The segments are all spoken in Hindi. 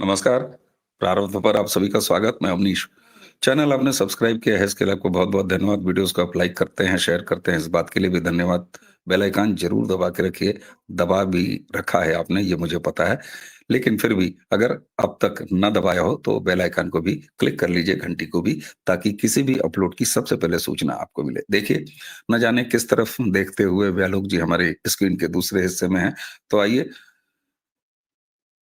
नमस्कार। प्रारंभ पर आप सभी का स्वागत। मैं अवनीश। चैनल आपने सब्सक्राइब किया है, इसके लिए आपको बहुत-बहुत धन्यवाद। वीडियोज़ को आप लाइक करते हैं, शेयर करते हैं, इस बात के लिए भी धन्यवाद। बेल आइकन ज़रूर दबा के रखिए। दबा भी रखा है आपने, ये मुझे पता है। लेकिन फिर भी अगर अब तक ना दबाया हो तो बेल आइकन को भी क्लिक कर लीजिए, घंटी को भी, ताकि किसी भी अपलोड की सबसे पहले सूचना आपको मिले। देखिए, न जाने किस तरफ देखते हुए व्यालोक जी हमारे स्क्रीन के दूसरे हिस्से में हैं। तो आइए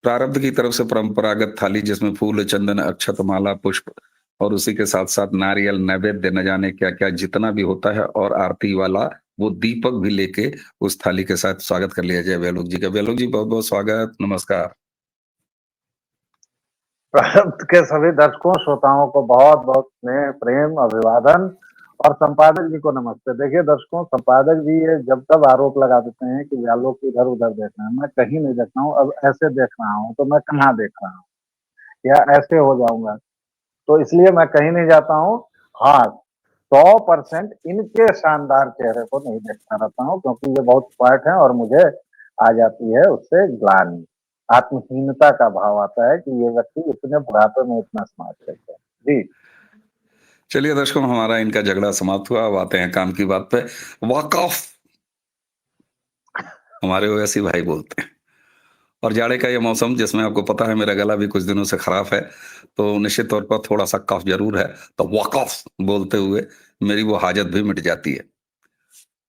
प्रारब्ध की तरफ से परंपरागत थाली जिसमें फूल, चंदन, अक्षत, माला, पुष्प और उसी के साथ-साथ नारियल, नैवेद्य न जाने क्या-क्या जितना भी होता है और आरती वाला वो दीपक भी लेके उस थाली के साथ स्वागत कर लिया जाए व्यालोक जी का। व्यालोक जी बहुत-बहुत स्वागत, नमस्कार। प्रारब्ध के सभी दर्शकों श्रोताओं को बहुत बहुत स्नेह प्रेम अभिवादन और संपादक जी को नमस्ते। देखिए दर्शकों, संपादक जी ये जब तब आरोप लगा देते हैं कि व्यालोक इधर उधर देख रहे हैं, मैं कहीं नहीं देख रहा हूँ। अब ऐसे देख रहा हूँ तो मैं कहाँ देख रहा हूँ या ऐसे हो जाऊंगा, तो इसलिए मैं कहीं नहीं जाता हूँ। हाँ, 100% इनके शानदार चेहरे को नहीं देखता रहता हूँ, क्योंकि ये बहुत स्मार्ट है और मुझे आ जाती है उससे ग्लानि, आत्महीनता का भाव आता है कि ये व्यक्ति इतने बुढ़ापे में इतना स्मार्ट कैसे है। जी। चलिए दर्शकों, हमारा इनका झगड़ा समाप्त हुआ। अब आते हैं काम की बात पे। वॉक ऑफ हमारे ओवैसी भाई बोलते हैं। और जाड़े का ये मौसम जिसमें आपको पता है मेरा गला भी कुछ दिनों से खराब है, तो निश्चित तौर पर थोड़ा-सा कफ ज़रूर है। तो वॉक ऑफ बोलते हुए मेरी वो हाजत भी मिट जाती है।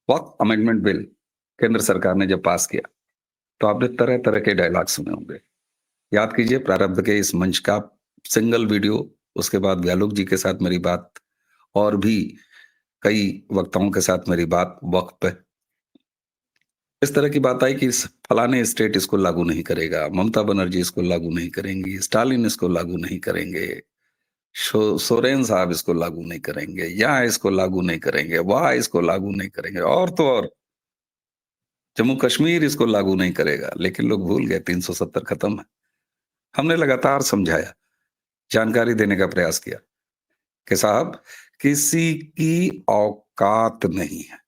वक्फ अमेंडमेंट बिल केंद्र सरकार ने जब पास किया, तो आपने तरह-तरह के डायलॉग सुने होंगे। याद कीजिए प्रारब्ध के इस मंच का सिंगल वीडियो, उसके बाद व्यालोक जी के साथ मेरी बात और भी कई वक्ताओं के साथ मेरी बात वक्फ पे। इस तरह की बात आई कि इस फलाने स्टेट इसको लागू नहीं करेगा, ममता बनर्जी इसको लागू नहीं करेंगी, स्टालिन इसको लागू नहीं करेंगे, सोरेन साहब इसको लागू नहीं करेंगे, यहाँ इसको लागू नहीं करेंगे, वहां इसको लागू नहीं करेंगे, और तो और जम्मू कश्मीर इसको लागू नहीं करेगा। लेकिन लोग भूल गए 370 खत्म है। हमने लगातार समझाया, जानकारी देने का प्रयास किया कि साहब किसी की औकात नहीं है।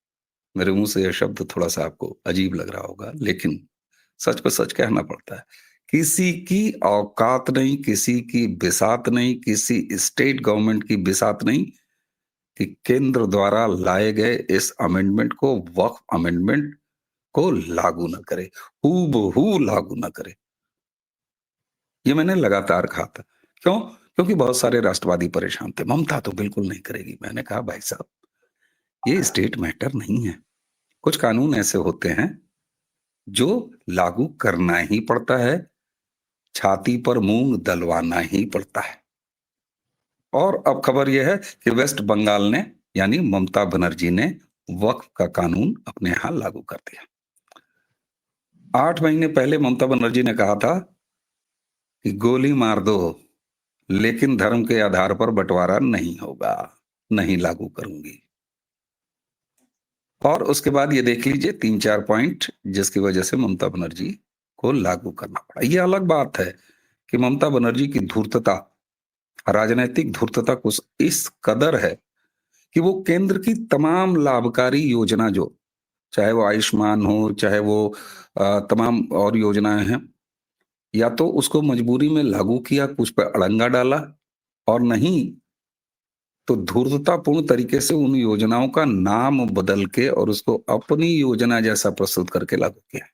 मेरे मुंह से यह शब्द थोड़ा सा आपको अजीब लग रहा होगा, लेकिन सच पर सच कहना पड़ता है। किसी की औकात नहीं, किसी की बिसात नहीं, किसी स्टेट गवर्नमेंट की बिसात नहीं कि केंद्र द्वारा लाए गए इस अमेंडमेंट को, वक्फ अमेंडमेंट को लागू ना करे, हूबहू लागू ना करे। ये मैंने लगातार कहा था। क्यों? क्योंकि बहुत सारे राष्ट्रवादी परेशान थे, ममता तो बिल्कुल नहीं करेगी। मैंने कहा भाई साहब, ये स्टेट मैटर नहीं है। कुछ कानून ऐसे होते हैं जो लागू करना ही पड़ता है, छाती पर मूंग दलवाना ही पड़ता है। और अब खबर यह है कि वेस्ट बंगाल ने, यानी ममता बनर्जी ने वक्फ का कानून अपने यहां लागू कर दिया। 8 महीने पहले ममता बनर्जी ने कहा था कि गोली मार दो, लेकिन धर्म के आधार पर बंटवारा नहीं होगा, नहीं लागू करूंगी। और उसके बाद ये देख लीजिए 3-4 पॉइंट जिसकी वजह से ममता बनर्जी को लागू करना पड़ा। ये अलग बात है कि ममता बनर्जी की धूर्तता, राजनैतिक धूर्तता कुछ इस कदर है कि वो केंद्र की तमाम लाभकारी योजना, जो चाहे वो आयुष्मान हो, चाहे वो तमाम और योजनाएं हैं, या तो उसको मजबूरी में लागू किया, कुछ पे अड़ंगा डाला, और नहीं तो धूर्ततापूर्ण तरीके से उन योजनाओं का नाम बदल के और उसको अपनी योजना जैसा प्रस्तुत करके लागू किया।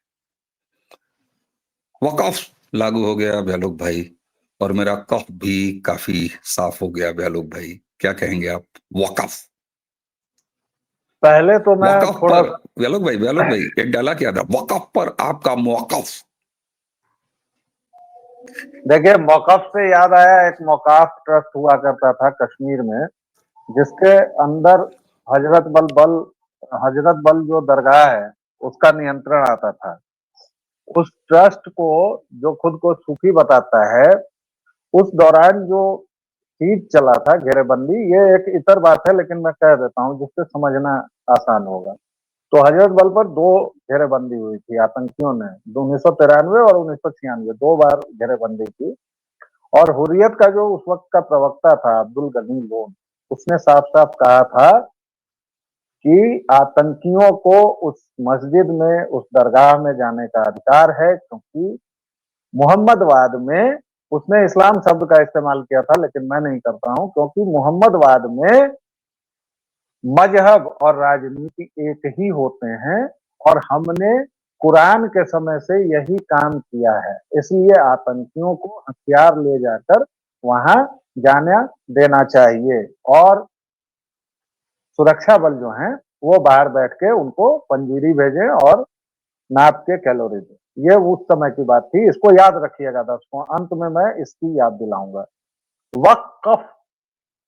वक़्फ़ लागू हो गया व्यालोक भाई, और मेरा कफ भी काफी साफ हो गया। व्यालोक भाई, क्या कहेंगे आप? वक़्फ़ पहले तो मैं वक़्फ़ थोड़ा पर व्यालोक भाई एक डायलॉग याद है, वक़्फ़ पर आपका मौक़िफ़। देखिए, मौकफ से याद आया, एक मौकाफ ट्रस्ट हुआ करता था कश्मीर में, जिसके अंदर हजरत बल जो दरगाह है उसका नियंत्रण आता था। उस ट्रस्ट को, जो खुद को सूफी बताता है, उस दौरान जो सीज चला था, घेरेबंदी, ये एक इतर बात है लेकिन मैं कह देता हूँ जिससे समझना आसान होगा। तो हजरत बल पर 2 घेरेबंदी हुई थी आतंकियों ने, 1993 और 1996, 2 बार घेरेबंदी की। और हुर्रियत का जो उस वक्त का प्रवक्ता था अब्दुल गनी लोन, उसने साफ साफ कहा था कि आतंकियों को उस मस्जिद में, उस दरगाह में जाने का अधिकार है, क्योंकि मोहम्मदवाद में उसने इस्लाम शब्द का इस्तेमाल किया था, लेकिन मैं नहीं करता हूँ, क्योंकि मोहम्मदवाद में मजहब और राजनीति एक ही होते हैं और हमने कुरान के समय से यही काम किया है। इसलिए आतंकियों को हथियार ले जाकर वहां जाने देना चाहिए और सुरक्षा बल जो हैं वो बाहर बैठ के उनको पंजीरी भेजें और नाप के कैलोरी दें। ये उस समय की बात थी, इसको याद रखिएगा दर्शकों। अंत में मैं इसकी याद दिलाऊंगा। वक्फ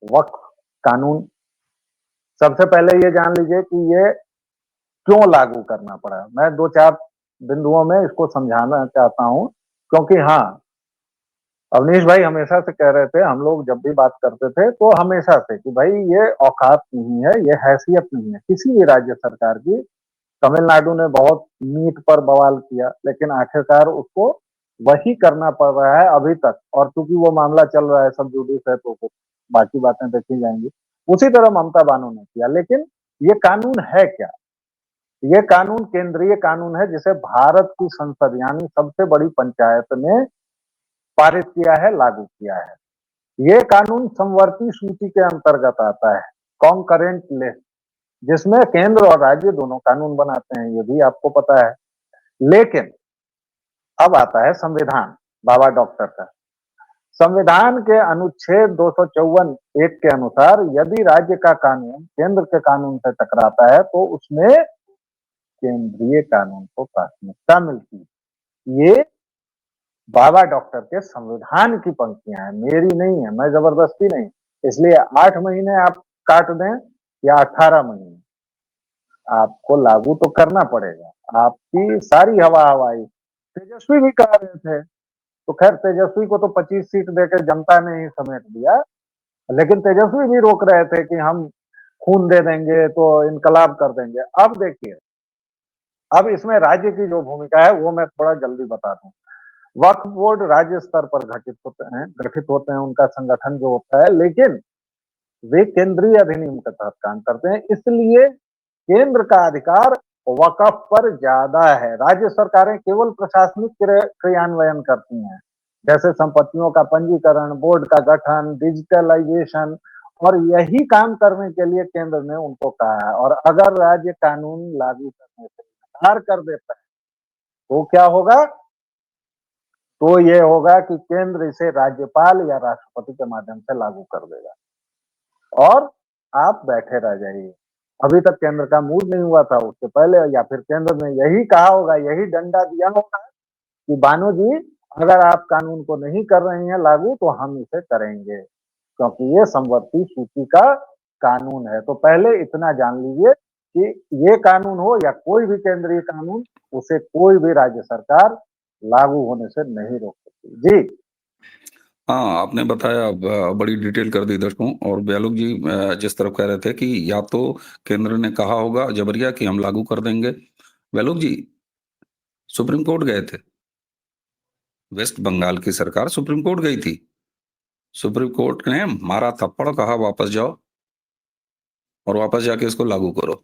वक्फ कानून, सबसे पहले ये जान लीजिए कि ये क्यों लागू करना पड़ा। मैं 2-4 बिंदुओं में इसको समझाना चाहता हूँ, क्योंकि हाँ, अवनीश भाई हमेशा से कह रहे थे, हम लोग जब भी बात करते थे तो हमेशा से, कि भाई ये औकात नहीं है, ये हैसियत नहीं है किसी भी राज्य सरकार की। तमिलनाडु ने बहुत नीट पर बवाल किया, लेकिन आखिरकार उसको वही करना पड़ रहा है अभी तक, और चूंकि वो मामला चल रहा है, सब जुडिस है, तो फिर बाकी बातें देखी जाएंगी। उसी तरह ममता बानो ने किया, लेकिन ये कानून है क्या? ये कानून केंद्रीय कानून है, जिसे भारत की संसद यानी सबसे बड़ी पंचायत ने पारित किया है, लागू किया है। ये कानून समवर्ती सूची के अंतर्गत आता है, कॉन्करेंट लिस्ट, जिसमें केंद्र और राज्य दोनों कानून बनाते हैं, ये भी आपको पता है। लेकिन अब आता है संविधान, बाबा डॉक्टर का। संविधान के अनुच्छेद 254 एक के अनुसार यदि राज्य का कानून केंद्र के कानून से टकराता है तो उसमें केंद्रीय कानून को प्राथमिकता मिलती है। ये बाबा डॉक्टर के संविधान की पंक्तियां हैं, मेरी नहीं है, मैं जबरदस्ती नहीं। इसलिए 8 महीने आप काट दें या 18 महीने, आपको लागू तो करना पड़ेगा। आपकी सारी हवा हवाई, तेजस्वी भी कह रहे थे, तो खैर तेजस्वी को तो 25 सीट देकर जनता ने ही समेट दिया, लेकिन तेजस्वी भी रोक रहे थे कि हम खून दे देंगे तो इनकलाब कर देंगे। अब देखिए, अब इसमें राज्य की जो भूमिका है वो मैं थोड़ा जल्दी बता दूं। वक्फ बोर्ड राज्य स्तर पर गठित होते हैं, उनका संगठन जो होता है, लेकिन वे केंद्रीय अधिनियम के तहत काम करते हैं, इसलिए केंद्र का अधिकार वक्फ पर ज्यादा है। राज्य सरकारें केवल प्रशासनिक क्रियान्वयन करती हैं, जैसे संपत्तियों का पंजीकरण, बोर्ड का गठन, डिजिटलाइजेशन, और यही काम करने के लिए केंद्र ने उनको कहा है। और अगर राज्य कानून लागू करने से इनकार कर देता है तो क्या होगा? तो ये होगा कि केंद्र इसे राज्यपाल या राष्ट्रपति के माध्यम से लागू कर देगा और आप बैठे रह जाइए। अभी तक केंद्र का मूड नहीं हुआ था, उससे पहले या फिर केंद्र ने यही कहा होगा, यही डंडा दिया होगा कि बानो जी, अगर आप कानून को नहीं कर रही हैं लागू तो हम इसे करेंगे, क्योंकि ये समवर्ती सूची का कानून है। तो पहले इतना जान लीजिए कि ये कानून हो या कोई भी केंद्रीय कानून, उसे कोई भी राज्य सरकार लागू होने से नहीं रोक सकती। जी। हाँ, आपने बताया, बड़ी डिटेल कर दी दर्शकों। और ब्यालोक जी जिस तरफ कह रहे थे कि या तो केंद्र ने कहा होगा जबरिया कि हम लागू कर देंगे। ब्यालोक जी सुप्रीम कोर्ट गए थे, वेस्ट बंगाल की सरकार सुप्रीम कोर्ट गई थी। सुप्रीम कोर्ट ने मारा थप्पड़, कहा वापस जाओ और वापस जाके इसको लागू करो।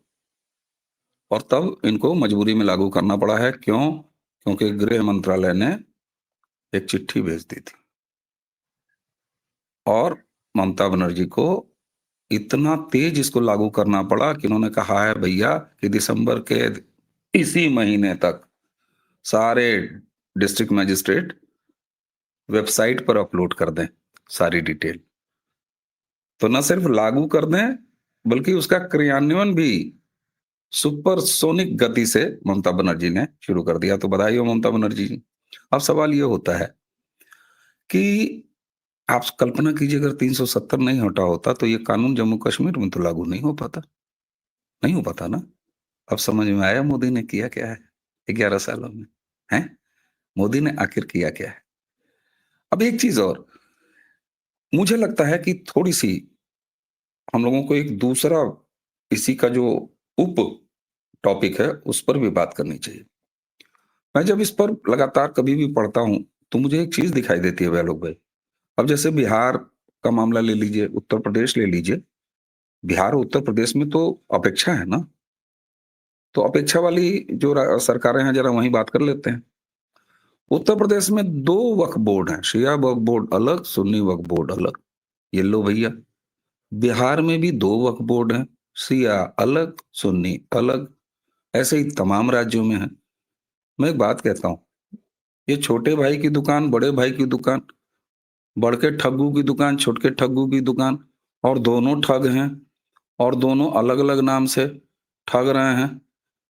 और तब इनको मजबूरी में लागू करना पड़ा है। क्यों? क्योंकि गृह मंत्रालय ने एक चिट्ठी भेज दी थी और ममता बनर्जी को इतना तेज इसको लागू करना पड़ा कि उन्होंने कहा है भैया कि दिसंबर के इसी महीने तक सारे डिस्ट्रिक्ट मजिस्ट्रेट वेबसाइट पर अपलोड कर दें सारी डिटेल। तो न सिर्फ लागू कर दें बल्कि उसका क्रियान्वयन भी सुपरसोनिक गति से ममता बनर्जी ने शुरू कर दिया। तो बधाई हो ममता बनर्जी जी। अब सवाल ये होता है कि आप कल्पना कीजिए अगर 370 नहीं हटा होता तो ये कानून जम्मू कश्मीर में तो लागू नहीं हो पाता। नहीं हो पाता ना। अब समझ में आया मोदी ने किया क्या है 11 सालों में। हैं? मोदी ने आखिर किया क्या है? अब एक चीज और मुझे लगता है कि थोड़ी सी हम लोगों को एक दूसरा इसी का जो उप टॉपिक है उस पर भी बात करनी चाहिए। मैं जब इस पर लगातार कभी भी पढ़ता हूं तो मुझे एक चीज दिखाई देती है वैलोक भाई। अब जैसे बिहार का मामला ले लीजिए, उत्तर प्रदेश ले लीजिए। बिहार और उत्तर प्रदेश में तो अपेक्षा है ना। तो अपेक्षा वाली जो सरकारें हैं जरा वहीं बात कर लेते हैं। उत्तर प्रदेश में 2 वक्फ बोर्ड हैं, शिया वक्फ बोर्ड अलग, सुन्नी वक्फ बोर्ड अलग। ये लो भैया, बिहार में भी 2 वक्फ बोर्ड हैं, शिया अलग, सुन्नी अलग, ऐसे ही तमाम राज्यों में है। मैं एक बात कहता हूँ, ये छोटे भाई की दुकान, बड़े भाई की दुकान, बड़के ठग्गू की दुकान, छोटके ठग्गू की दुकान, और दोनों ठग हैं और दोनों अलग-अलग नाम से ठग रहे हैं।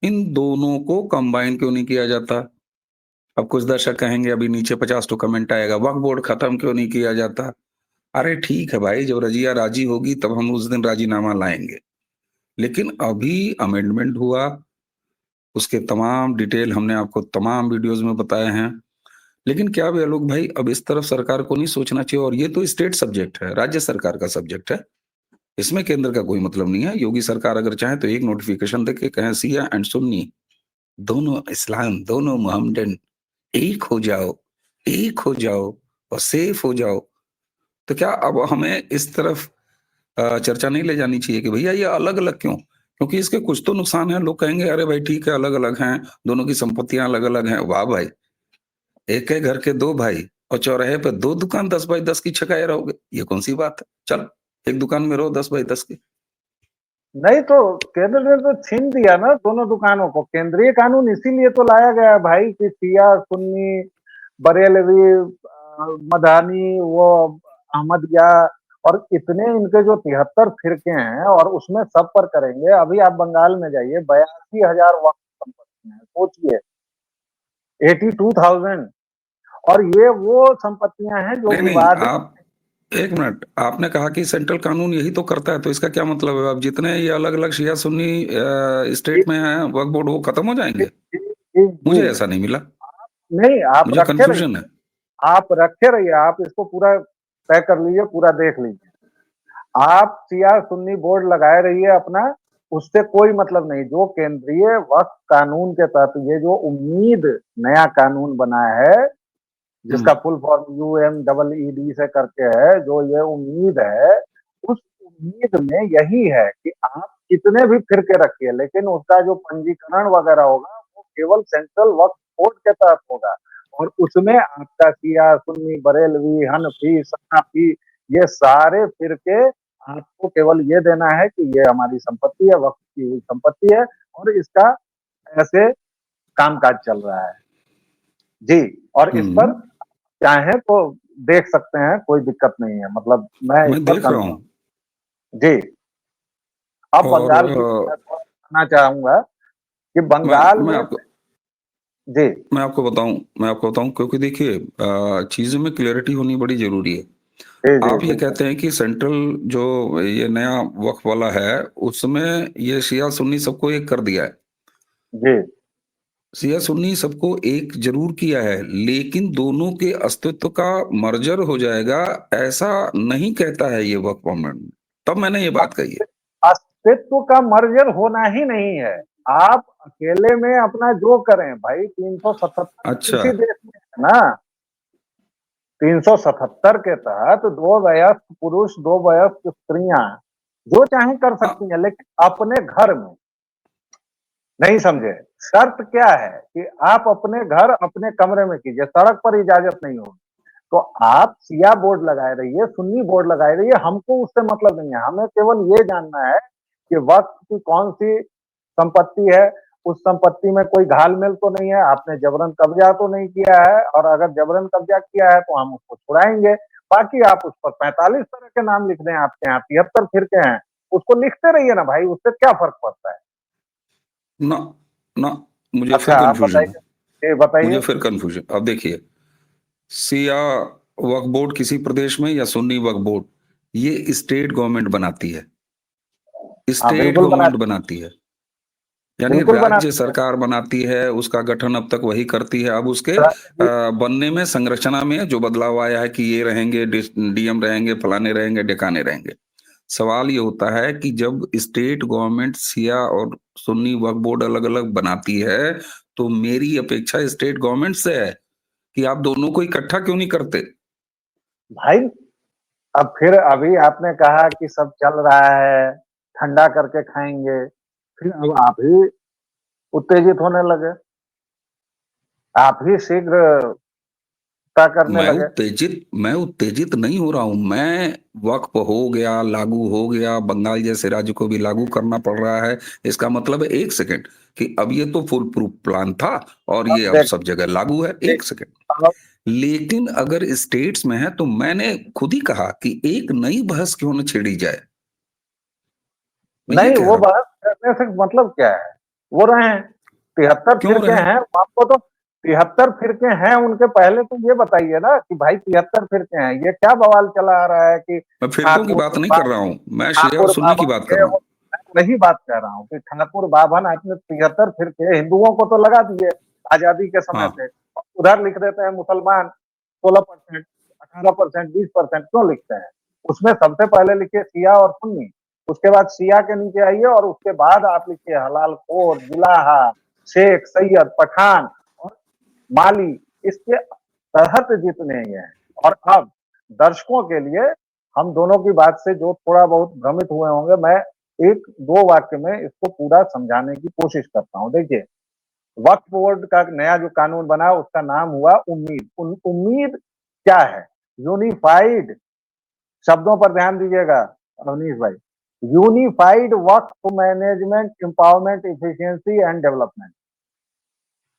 इन दोनों को कंबाइन क्यों नहीं किया जाता? अब कुछ दर्शक कहेंगे अभी नीचे 50 तो कमेंट आएगा, वक्फ बोर्ड खत्म क्यों नहीं किया जाता? अरे ठीक है भाई, जब रजिया राजी होगी तब हम उस दिन राजीनामा लाएँगे। लेकिन अभी अमेंडमेंट हुआ, उसके तमाम डिटेल हमने आपको तमाम वीडियोज़ में बताए हैं। लेकिन क्या भी आलोक भाई, अब इस तरफ सरकार को नहीं सोचना चाहिए, और ये तो स्टेट सब्जेक्ट है, राज्य सरकार का सब्जेक्ट है। इसमें केंद्र का कोई मतलब नहीं है। योगी सरकार अगर चाहे तो एक नोटिफिकेशन देके कहें शिया एंड सुन्नी दोनों इस्लाम, दोनों मोहम्मडन एक हो जाओ और सेफ हो जाओ। तो क्या अब हमें इस तरफ चर्चा नहीं ले जानी चाहिए कि भैया ये अलग-अलग क्यों? क्योंकि इसके कुछ तो नुकसान हैं। लोग कहेंगे अरे भाई ठीक है, अलग-अलग हैं, दोनों की संपत्तियाँ अलग-अलग हैं। वाह भाई! एक है घर के 2 भाई और चौराहे पे 2 दुकान 10 बाई 10 की छकाए रहोगे। ये कौन-सी बात है? चल, एक दुकान में रहो 10 बाई 10 की। नहीं तो केंद्र ने तो छीन दिया ना दोनों दुकानों को। केंद्रीय कानून इसीलिए तो लाया गया है भाई कि शिया सुन्नी बरेलवी मदानी वो अहमदिया और इतने इनके जो 73 फिरके हैं और उसमें सब पर करेंगे। अभी आप बंगाल में जाइए 82,000 वक्फ संपत्ति है, सोचिए 82,000। और ये वो संपत्तियां हैं जो नहीं, नहीं, विवादित। आप 1 मिनट, आपने कहा कि सेंट्रल कानून यही तो करता है, तो इसका क्या मतलब है? अब जितने ये अलग-अलग शिया सुन्नी स्टेट में हैं वक्फ बोर्ड, वो खत्म हो जी, जाएँगे? जी, जी, जी। मुझे ऐसा नहीं मिला। नहीं आप मुझे रखे रहिए, कन्फ्यूजन है। आप रखे रहिए, आप इसको पूरा तय कर लीजिए, पूरा देख लीजिए। आप शिया सुन्नी बोर्ड लगाए रहिए अपना, उससे कोई मतलब नहीं। जो केंद्रीय वक्फ कानून के तहत ये जो उम्मीद नया कानून बना है, हुँ। जिसका फुल फॉर्म UMEED से करके है, जो ये उम्मीद है, उस उम्मीद में यही है कि आप कितने भी फिरके रखिए, लेकिन उसका जो पंजीकरण वगैरह होगा वो केवल सेंट्रल वक्फ बोर्ड के तहत होगा। और उसमें आपका शिया सुन्नी बरेलवी हनफी सनाफी ये सारे फिरके आपको केवल ये देना है कि ये हमारी संपत्ति है, वक्फ की हुई संपत्ति है और इसका ऐसे कामकाज चल रहा है जी। और इस पर हुँ, चाहें तो देख सकते हैं, कोई दिक्कत नहीं है। मतलब मैं इस मैं पर देख रहा कंफर्म हूँ। जी। अब और बंगाल की मैं थोड़ा कहना चाहूँगा कि मैं बंगाल मैं में आपको जी, मैं आपको बताऊँ, क्योंकि देखिए चीज़ों में क्लैरिटी होनी बड़ी ज़रूरी है। जी, जी, आप ये बिल्कुल। कहते हैं कि सेंट्रल जो ये नया वक़्फ़ वाला है, उसमें ये शिया सुन्नी सबको एक कर दिया है। जी, शिया सुन्नी सबको एक ज़रूर किया है, लेकिन दोनों के अस्तित्व का मर्जर हो जाएगा, ऐसा नहीं कहता है ये वक़्फ़ अमेंडमेंट। तब मैंने ये बात कही है। अस्तित्व का मर्जर होना ही नहीं है। आप अकेले में अपना जो करें भाई, 377 अच्छा, किसी देश में है ना। 377 के तहत 2 वयस्क पुरुष, 2 वयस्क स्त्रियां जो चाहे कर अ, सकती हैं, लेकिन अपने घर में। नहीं समझे? शर्त क्या है कि आप अपने घर, अपने कमरे में कीजिए, सड़क पर इजाज़त नहीं होगी। तो आप शिया बोर्ड लगाए रहिए, सुन्नी बोर्ड लगाए रहिए, हमको उससे मतलब नहीं है। हमें केवल ये जानना है कि वक़्फ़ की कौन-सी संपत्ति है, उस संपत्ति में कोई घाल-मेल तो नहीं है, आपने जबरन कब्ज़ा तो नहीं किया है, और अगर जबरन कब्ज़ा किया है तो हम उसको छुड़ाएँगे। बाकी आप उस पर 45 तरह के नाम लिख दें, आपके यहाँ 73 फ़िरके हैं, उसको लिखते रहिए ना भाई, उससे क्या फ़र्क पड़ता है? ना, ना, मुझे अच्छा फिर आप कन्फ्यूज़न है। बताइए, जी बताइए? मुझे फिर कन्फ्यूज़न, अब देखिए, शिया वक्फ बोर्ड किसी प्रदेश में या सुन्नी वक्फ बोर्ड, ये स्टेट गवर्नमेंट बनाती है। हाँ, स्टेट गवर्नमेंट बनाती है। यानी बिल्कुल राज्य बनाती है। सरकार बनाती है, उसका गठन अब तक वही करती है। अब उसके जी, बनने में, संरचना में जो बदलाव आया है कि ये रहेंगे, डीएम रहेंगे, फलाने रहेंगे, ढिकाने रहेंगे। सवाल ये होता है कि जब स्टेट गवर्नमेंट शिया और सुन्नी वक्फ बोर्ड अलग-अलग बनाती है, तो मेरी अपेक्षा स्टेट गवर्नमेंट से है कि आप दोनों को इकट्ठा क्यों नहीं करते? भाई अब फिर अभी आपने कहा कि सब चल रहा है, ठंडा करके खाएँगे, फिर अब आप ही उत्तेजित होने लगे। आप ही शीघ्र करने लगे। मैं उत्तेजित नहीं हो रहा हूं। मैं वक्फ हो गया, लागू हो गया, बंगाल जैसे राज्य को भी लागू करना पड़ रहा है, इसका मतलब है एक सेकंड कि अब ये तो फुल प्रूफ प्लान था और अब ये अब देख सब जगह लागू है, देख एक सेकंड। अब लेकिन अगर स्टेट्स में है तो मैंने खुद ही कहा कि एक नई बहस क्यों न छेड़ी जाए। मैं ये नहीं, कह वो रहा हूं। बहस करने से मतलब क्या है? वो रहे हैं 73 क्यों फिरके रहे? हैं, आपको तो 73 फिरके हैं उनके। पहले तो ये बताइए ना कि भाई 73 फिरके हैं, ये क्या बवाल चला आ रहा है कि मैं फिरकों की बात नहीं कर रहा हूं, मैं शिया और ठाकुर सुन्नी की बाभन बात कर के रहा हूं। वही बात कह रहा हूँ कि ठाकुर बाभन आपने 73 फिरके हिंदुओं को तो लगा दिए आजादी के समय हाँ, से, उधर लिख देते हैं मुसलमान 16%, 18%, 20% क्यों लिखते हैं? उसमें सबसे पहले लिखिए शिया और सुन्नी, उसके बाद शिया के नीचे आइए और उसके बाद आप लिखिए हलालखोर, जुलाहा, शेख, सैयद, पठान और माली, इसके तहत जितने ये हैं। और अब दर्शकों के लिए हम दोनों की बात से जो थोड़ा बहुत भ्रमित हुए होंगे, मैं एक दो वाक्य में इसको पूरा समझाने की कोशिश करता हूं। देखिए, वक्फ बोर्ड का नया जो कानून बना उसका नाम हुआ उम्मीद। उम्मीद क्या है? यूनिफाइड, शब्दों पर ध्यान दीजिएगा अवनीश भाई, unified Waqf management empowerment efficiency and development,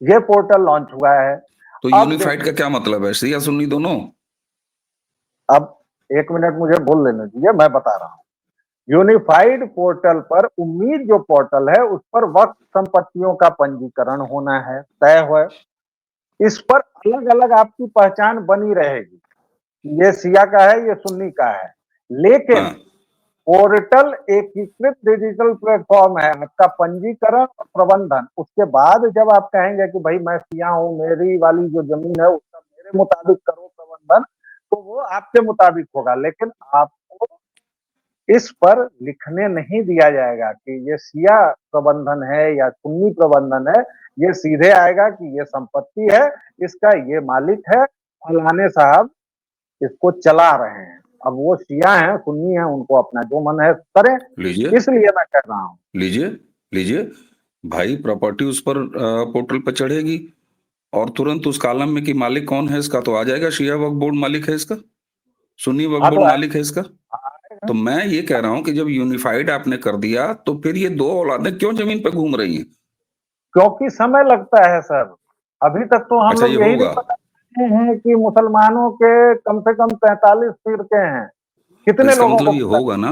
ये पोर्टल लॉन्च हुआ है। तो अब यूनिफाइड का देखिए, क्या मतलब है? शिया सुन्नी दोनों? अब एक मिनट मुझे बोल लेने दीजिए, मैं बता रहा हूं। यूनिफाइड पोर्टल पर, उम्मीद जो पोर्टल है उस पर वक्फ संपत्तियों का पंजीकरण होना है, तय है। इस पर अलग अलग आपकी पहचान बनी रहेगी, ये शिया का है, ये सुन्नी का है। लेकिन हाँ, पोर्टल एकीकृत डिजिटल प्लेटफॉर्म है, आपका पंजीकरण और प्रबंधन। उसके बाद जब आप कहेंगे कि भाई मैं शिया हूं, मेरी वाली जो जमीन है उसका मेरे मुताबिक करो प्रबंधन, तो वो आपके मुताबिक होगा। लेकिन आपको इस पर लिखने नहीं दिया जाएगा कि ये शिया प्रबंधन है या सुन्नी प्रबंधन है। ये सीधे आएगा कि ये संपत्ति है, इसका ये मालिक है, फलाने साहब इसको चला रहे हैं। अब वो शिया हैं, सुन्नी हैं, उनको अपना जो मन है करें, लीजिए, इसलिए मैं कह रहा हूं। लीजिए, लीजिए। भाई प्रॉपर्टी उस पर पोर्टल पर चढ़ेगी और तुरंत उस कॉलम में कि मालिक कौन है इसका तो आ जाएगा, शिया वक्फ बोर्ड मालिक है इसका, सुन्नी वक्फ हाँ, तो बोर्ड मालिक है इसका। आएगा। तो मैं ये कह रहा हूं कि जब यूनिफाइड आपने कर दिया तो फिर ये दो औलादें क्यों जमीन पर घूम रही हैं? क्योंकि समय लगता है सर। अभी तक तो हम अच्छा, ये लोग यही नहीं होगा? पता हैं कि मुसलमानों के कम से कम 43 फिरके हैं, तो कितने इसका लोगों को मतलब ये पता होगा ना?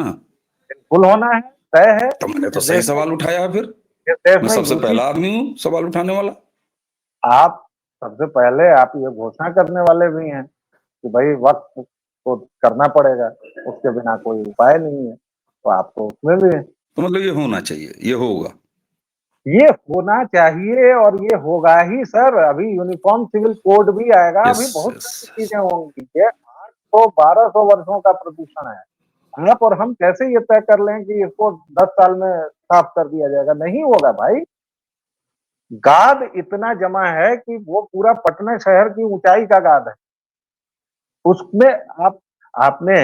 बिल्कुल होना है, तय है। तो मैंने तो इस सही देश में, सवाल उठाया फिर। इस देश मैं में सबसे यूपी, पहला आदमी हूँ सवाल उठाने वाला। आप सबसे पहले आप ये घोषणा करने वाले भी हैं कि भाई वक्त तो करना पड़ेगा, उसके बिना कोई उपाय नहीं है, तो आप तो उसमें भी हैं। तो मतलब ये होना चाहिए, ये होगा। ये होना चाहिए और ये होगा ही सर। अभी यूनिफॉर्म सिविल कोड भी आएगा, यस, अभी बहुत यस, सारी यस। चीजें होंगी। ये 800-1200 वर्षों का प्रदूषण है। आप और हम कैसे ये तय कर लें कि इसको 10 साल में साफ कर दिया जाएगा? नहीं होगा भाई। गाद इतना जमा है कि वो पूरा पटना शहर की ऊंचाई का गाद है। उसमें आप, आपने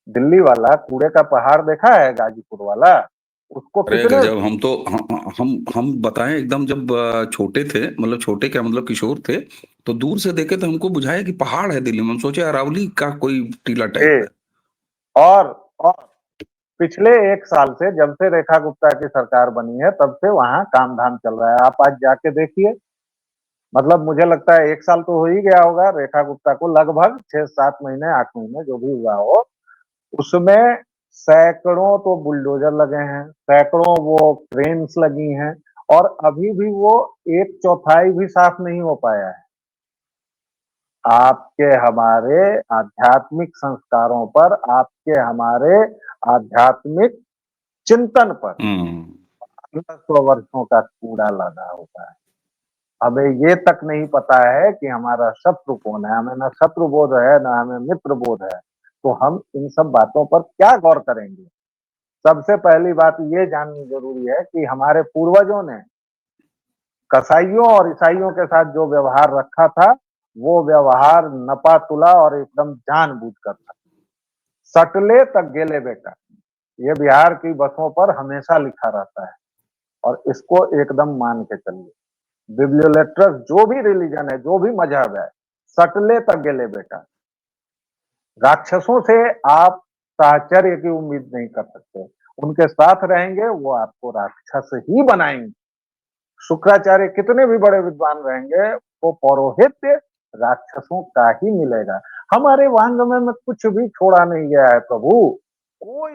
दिल्ली वाला कूड़े का पहाड़ देखा है, गाजीपुर वाला? उसको अरे कितने, गजब! हम तो हम बताएं एकदम जब छोटे थे, मतलब छोटे क्या मतलब किशोर थे, तो दूर से देखे तो हमको बुझाया कि पहाड़ है दिल्ली में। हम सोचे अरावली का कोई टीला टाइप है। और और पिछले 1 साल से, जब से रेखा गुप्ता की सरकार बनी है तब से वहां काम धाम चल रहा है। आप आज जाके देखिए, मतलब मुझे लगता है 1 साल तो हो ही गया होगा रेखा गुप्ता को, लगभग 6-7 महीने, 8 महीने जो भी हुआ हो। उसमें सैकड़ों तो बुलडोजर लगे हैं, सैकड़ों वो क्रेन्स लगी हैं, और अभी भी वो 1/4 भी साफ नहीं हो पाया है। आपके हमारे आध्यात्मिक संस्कारों पर, आपके हमारे आध्यात्मिक चिंतन पर हम्म। 100 वर्षों का कूड़ा लदा होता है। हमें ये तक नहीं पता है कि हमारा शत्रु कौन है, हमें ना शत्रु बोध है ना हमें मित्र बोध है। तो हम इन सब बातों पर क्या गौर करेंगे? सबसे पहली बात ये जाननी जरूरी है कि हमारे पूर्वजों ने कसाईयों और ईसाइयों के साथ जो व्यवहार रखा था, वो व्यवहार नपा तुला और एकदम जानबूझकर था। सटले तक गेले बेटा, ये बिहार की बसों पर हमेशा लिखा रहता है, और इसको एकदम मान के चलिए। बिब्लियोलेट्रस जो भी रिलीजन है, जो भी मजहब है, सटले तक गेले बेटा। राक्षसों से आप साहचर्य की उम्मीद नहीं कर सकते। उनके साथ रहेंगे वो आपको राक्षस ही बनाएंगे। शुक्राचार्य कितने भी बड़े विद्वान रहेंगे, वो पौरोहित्य राक्षसों का ही मिलेगा। हमारे वांग्मय में कुछ भी छोड़ा नहीं गया है प्रभु। कोई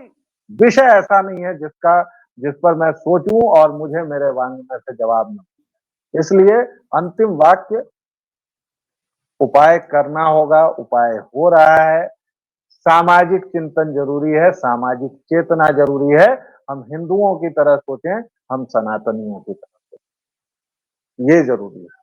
विषय ऐसा नहीं है जिस पर मैं सोचूं और मुझे मेरे वांग्मय से जवाब न। इसलिए अंतिम वाक्य, उपाय करना होगा, उपाय हो रहा है। सामाजिक चिंतन जरूरी है, सामाजिक चेतना जरूरी है। हम हिंदुओं की तरह सोचें, हम सनातनियों की तरह सोचें, ये जरूरी है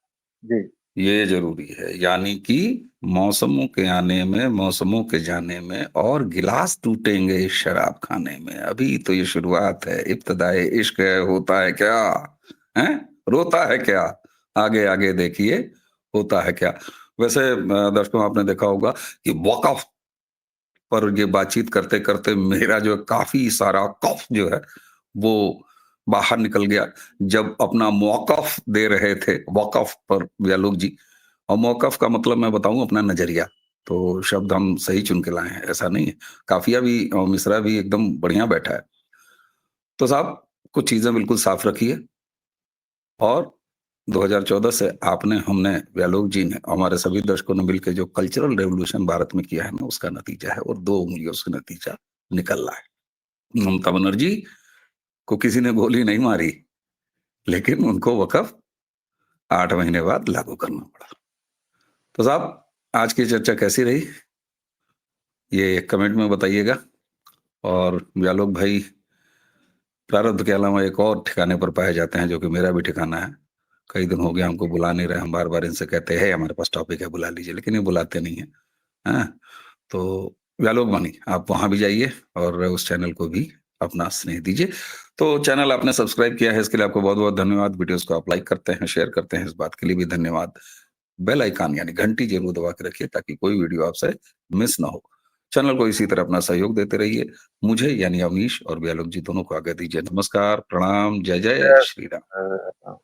जी। ये जरूरी है, यानी कि मौसमों के आने में, मौसमों के जाने में, और गिलास टूटेंगे इस शराब खाने में। अभी तो ये शुरुआत है, इब्तिदाए इश्क है। होता है क्या है, रोता है क्या, आगे आगे देखिए होता है क्या। वैसे दर्शकों, आपने देखा होगा कि वक़्फ़ पर ये बातचीत करते करते मेरा जो काफी सारा कफ जो है वो बाहर निकल गया। जब अपना मौकफ दे रहे थे वक़्फ़ पर व्यालोक जी, और मौकफ का मतलब मैं बताऊं अपना नजरिया, तो शब्द हम सही चुन के लाए हैं, ऐसा नहीं है। काफिया भी और मिसरा भी एकदम बढ़िया बैठा है। तो साहब, कुछ चीजें बिल्कुल साफ रखिए। और 2014 से आपने, हमने, व्यालोक जी ने, हमारे सभी दर्शकों ने मिलकर जो कल्चरल रेवोल्यूशन भारत में किया है ना, उसका नतीजा है, और 2 उंगलियों से नतीजा निकल रहा है। ममता बनर्जी को किसी ने गोली नहीं मारी, लेकिन उनको वक़्फ़ 8 महीने बाद लागू करना पड़ा। तो साहब, आज की चर्चा कैसी रही, ये कमेंट में बताइएगा। और व्यालोक भाई प्रारब्ध के अलावा एक और ठिकाने पर पाए जाते हैं, जो कि मेरा भी ठिकाना है। कई दिन हो गए हमको बुला नहीं रहे, हम बार-बार इनसे कहते हैं हमारे पास टॉपिक है, बुला लीजिए, लेकिन ये बुलाते नहीं हैं। हाँ? तो व्यालोक वाणी, आप वहाँ भी जाइए और उस चैनल को भी अपना स्नेह दीजिए। तो चैनल आपने सब्सक्राइब किया है, इसके लिए आपको बहुत-बहुत धन्यवाद। वीडियोज़ को आप लाइक करते हैं, शेयर करते हैं, इस बात के लिए भी धन्यवाद। बेल आइकन यानी घंटी जरूर दबा के रखिए, ताकि कोई वीडियो आपसे मिस ना हो। चैनल को इसी तरह अपना सहयोग देते रहिए। मुझे यानी अवनीश और व्यालोक जी दोनों को आज्ञा दीजिए। नमस्कार, प्रणाम, जय जय श्री राम।